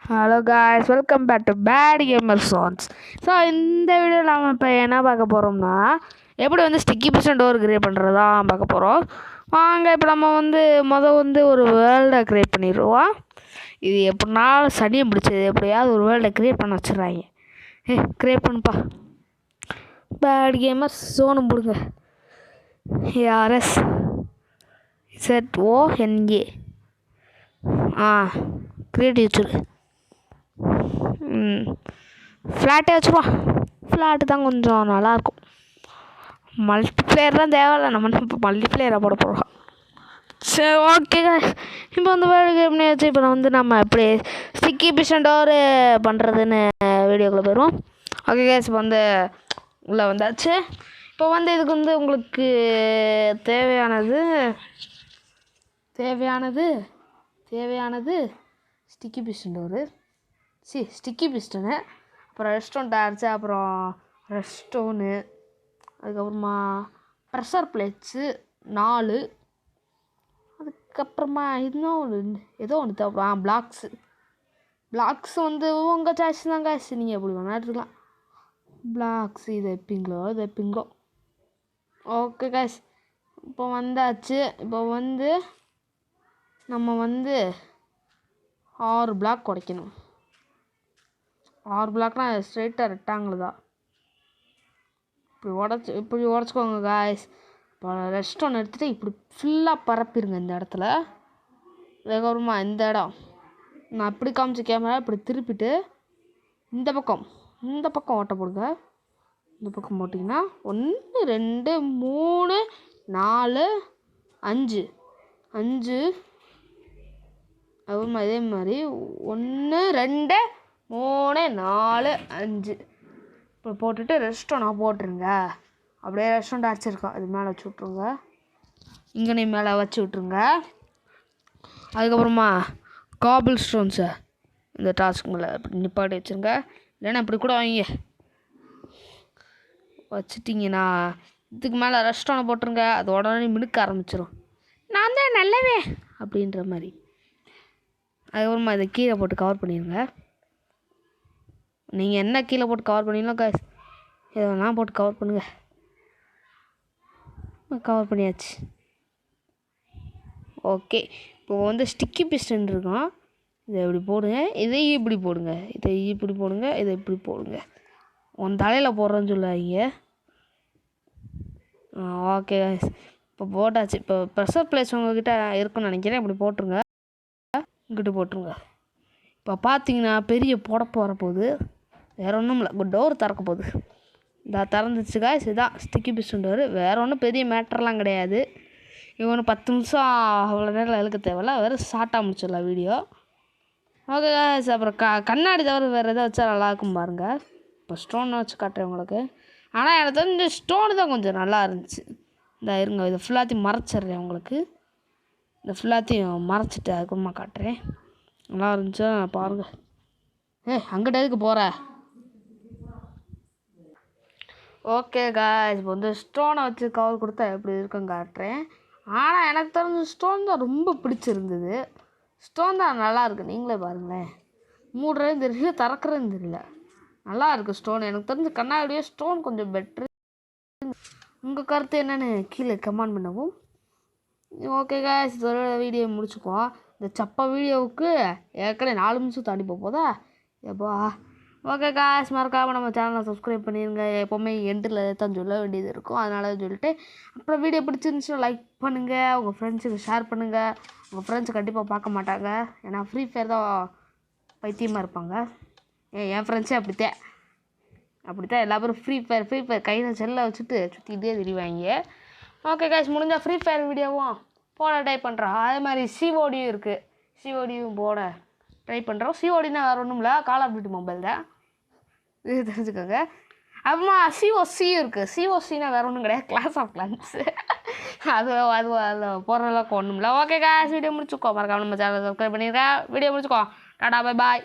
Hello guys, welcome back to Bad Gamer Songs. So இந்த வீடியோவில் நாம் இப்போ என்ன பார்க்க போகிறோம்னா, எப்படி வந்து ஸ்டிக்கி பிஸ்டன் டோர் கிரியேட் பண்ணுறதா பார்க்க போகிறோம். வாங்க இப்போ நம்ம வந்து ஒரு வேர்ல்டை க்ரியேட் பண்ணிடுவோம். இது எப்படினாலும் சனியை பிடிச்சது, எப்படியாவது ஒரு வேர்ல்டை க்ரியேட் பண்ண வச்சிடுறாங்க. க்ரியேட் பண்ணுப்பா. பேட் கேமர் சோனு போடுங்க. ARS ZONA கிரியேட் வச்சுரு. ஃப்ளாட்டே வச்சுருவோம். ஃப்ளாட்டு தான் கொஞ்சம் நல்லாயிருக்கும். மல்டிப்ளேயர்லாம் தேவையில்லை, நம்ம இப்போ மல்டிப்ளேயராக போட போகிறோம். சரி, ஓகே. இப்போ வந்து வேர்ல்டு கேம் வச்சு இப்போ நம்ம எப்படி ஸ்டிக்கி பிஸ்டன் டோர் பண்ணுறதுன்னு வீடியோக்குள்ளே போயிடுவோம். ஓகே கேஸ், இப்போ உள்ளே வந்தாச்சு. இப்போ இதுக்கு உங்களுக்கு தேவையானது sticky piston door, sticky piston, அப்புறம் ரெஸ்டோன் டார்ச்சு, அப்புறம் ரெஸ்டோனு, அதுக்கப்புறமா ப்ரெஷர் பிளேட்ஸு 4, அதுக்கப்புறமா ஏதோ ஒன்று தேவைப்படும். பிளாக்ஸு உங்கள் சாய்ஸ் தான் காய்ச்சி, நீங்கள் எப்படி வேணால் எடுத்துக்கலாம். பிளாக்ஸு இது வைப்பீங்களோ. ஓகே காய்ஸ், இப்போ வந்தாச்சு. இப்போ நம்ம 6 பிளாக் உடைக்கணும். 6 பிளாக்னால் ஸ்ட்ரெயிட்டாக ரெக்டாங்கிள் தான். இப்படி உடச்சிக்கோங்க காய்ஸ். இப்போ ரெஸ்டோன் எடுத்துகிட்டு இப்படி ஃபுல்லாக பரப்பிடுங்க இந்த இடத்துல. அதுக்கப்புறமா இந்த இடம் நான் அப்படி காமிச்ச கேமரா இப்படி திருப்பிட்டு இந்த பக்கம் ஓட்ட போடுங்க. இந்த பக்கம் போட்டிங்கன்னா 1 2 3 4 5 அப்புறமா இதே மாதிரி 1 2 3 4 5 இப்போ போட்டுட்டு ரெஸ்டோனா போட்டுருங்க. அப்படியே ரெஸ்டோண்ட் அடிச்சிருக்கோம், அது மேலே வச்சு விட்ருங்க. இங்கே மேலே வச்சு விட்ருங்க. அதுக்கப்புறமா காபிள் ஸ்டோன்ஸை இந்த டாஸ்க் மேலே இப்படி நிப்பாட்டி வச்சுருங்க. இல்லைன்னா இப்படி கூட வாங்க வச்சுட்டிங்கன்னா இதுக்கு மேலே ரெஸ்டோனை போட்டுருங்க. அது உடனே மினுக்க ஆரம்பிச்சிடும். நான் தான் நல்லவே அப்படின்ற மாதிரி. அதுக்கப்புறமா இதை கீழே போட்டு கவர் பண்ணிடுங்க. நீங்கள் என்ன கீழே போட்டு கவர் பண்ணிடலாம் காய்ஸ், இதை வேணால் போட்டு கவர் பண்ணுங்கள். கவர் பண்ணியாச்சு. ஓகே, இப்போ ஸ்டிக்கி பிஸ்டன் இருக்கும். இதை இப்படி போடுங்க, இதை இப்படி போடுங்க, இதை இப்படி போடுங்க. உன் தலையில் போடுறேன்னு சொல்லுவாங்க. ஓகே காய்ஸ், இப்போ போட்டாச்சு. இப்போ ப்ரெஷர் பிளேஸ் உங்கள்கிட்ட இருக்குன்னு நினைக்கிறேன். இப்படி போட்டுருங்க, இங்கிட்டு போட்டுருங்க. இப்போ பார்த்தீங்கன்னா பெரிய புடப்பு வரப்போகுது. வேறு ஒன்றும் இல்லை, இப்போ டோர் திறக்க போகுது. திறந்துச்சு காய்ஸ். இதுதான் ஸ்டிக்கி பிஸ்டன் டோரு. வேறு ஒன்றும் பெரிய மேட்டர்லாம் கிடையாது. இவனு 10 நிமிஷம் அவ்வளோ நேரம் இழுக்க தேவையில்ல, வெறும் ஷார்ட்டாக முடிச்சிடலாம் வீடியோ. ஓகே காய்ஸ், அப்புறம் கண்ணாடி தவிர வேறு எதாவது வச்சா நல்லாயிருக்கும் பாருங்கள். இப்போ ஸ்டோனை வச்சு காட்டுறேன் உங்களுக்கு. ஆனால் எனக்கு தெரிஞ்ச ஸ்டோனு தான் கொஞ்சம் நல்லா இருந்துச்சு. இருங்க, இதை ஃபுல்லாத்தையும் மறைச்சிட்றேன் உங்களுக்கு. இந்த ஃபுல்லாத்தையும் மறைச்சிட்டு அதுக்கப்புறமா காட்டுறேன். நல்லா இருந்துச்சா பாருங்கள். அங்கிட்ட எதுக்கு போகிற? ஓகே காய்ஸ், இப்போ ஸ்டோனை வச்சு கவர் கொடுத்தா எப்படி இருக்குன்னு காட்டுறேன். ஆனால் எனக்கு தெரிஞ்ச ஸ்டோன் தான் ரொம்ப பிடிச்சிருந்தது. ஸ்டோன் தான் நல்லாயிருக்கு, நீங்களே பாருங்களேன். மூடுறதும் தெரியல, திறக்கிறதும் தெரியல. நல்லா இருக்குது ஸ்டோன். எனக்கு தெரிஞ்ச கண்ணாடியே ஸ்டோன் கொஞ்சம் பெட்ரு. உங்கள் கருத்து என்னென்னு கீழே கமெண்ட் பண்ணவும். ஓகே காய்ஸ், இதோட வீடியோ முடிச்சுக்குவோம். இந்த சப்பா வீடியோவுக்கு ஏற்கனவே 4 நிமிஷம் தாண்டி போதா எப்போ. ஓகே காய்ஸ், மறக்காமல் நம்ம சேனலை சப்ஸ்கிரைப் பண்ணிடுங்க. எப்போவுமே எண்டில் தான் சொல்ல வேண்டியது இருக்கும், அதனால சொல்லிட்டு. அப்புறம் வீடியோ பிடிச்சிருந்துச்சுன்னா லைக் பண்ணுங்கள், உங்கள் ஃப்ரெண்ட்ஸுக்கு ஷேர் பண்ணுங்கள். உங்கள் ஃப்ரெண்ட்ஸு கண்டிப்பாக பார்க்க மாட்டாங்க, ஏன்னா ஃப்ரீ ஃபயர் தான் பைத்தியமாக இருப்பாங்க. என் ஃப்ரெண்ட்ஸே அப்படித்தான் எல்லா பேரும் ஃப்ரீ ஃபயர் கையில் செல்லை வச்சுட்டு சுற்றிக்கிட்டே திரிவாங்க. ஓகே காய்ஸ், முடிஞ்சால் ஃப்ரீ ஃபயர் வீடியோவும் போட ட்ரை பண்ணுறோம். அதே மாதிரி சிஓடியும் இருக்குது, சிஓடியும் போட ட்ரை பண்ணுறோம். சிஓடினா வேறு ஒன்றும் இல்லை, கால் ஆஃப் டியூட்டி மொபைல் தான், இது தெரிஞ்சுக்கோங்க. அப்புறமா சிஓசி இருக்குது. சிஓசினா வேறு ஒன்றும் கிடையாது, கிளாஸ் ஆஃப் கிளான்ஸு. அது போகிற அளவுக்கு ஒன்றும் இல்லை. ஓகே காய்ஸ், வீடியோ முடிச்சுக்கோ. மறக்காம நம்ம சேனலை சப்ஸ்கிரைப் பண்ணிடுங்க. வீடியோ முடிச்சுக்கோ. டாடா, பை பாய்.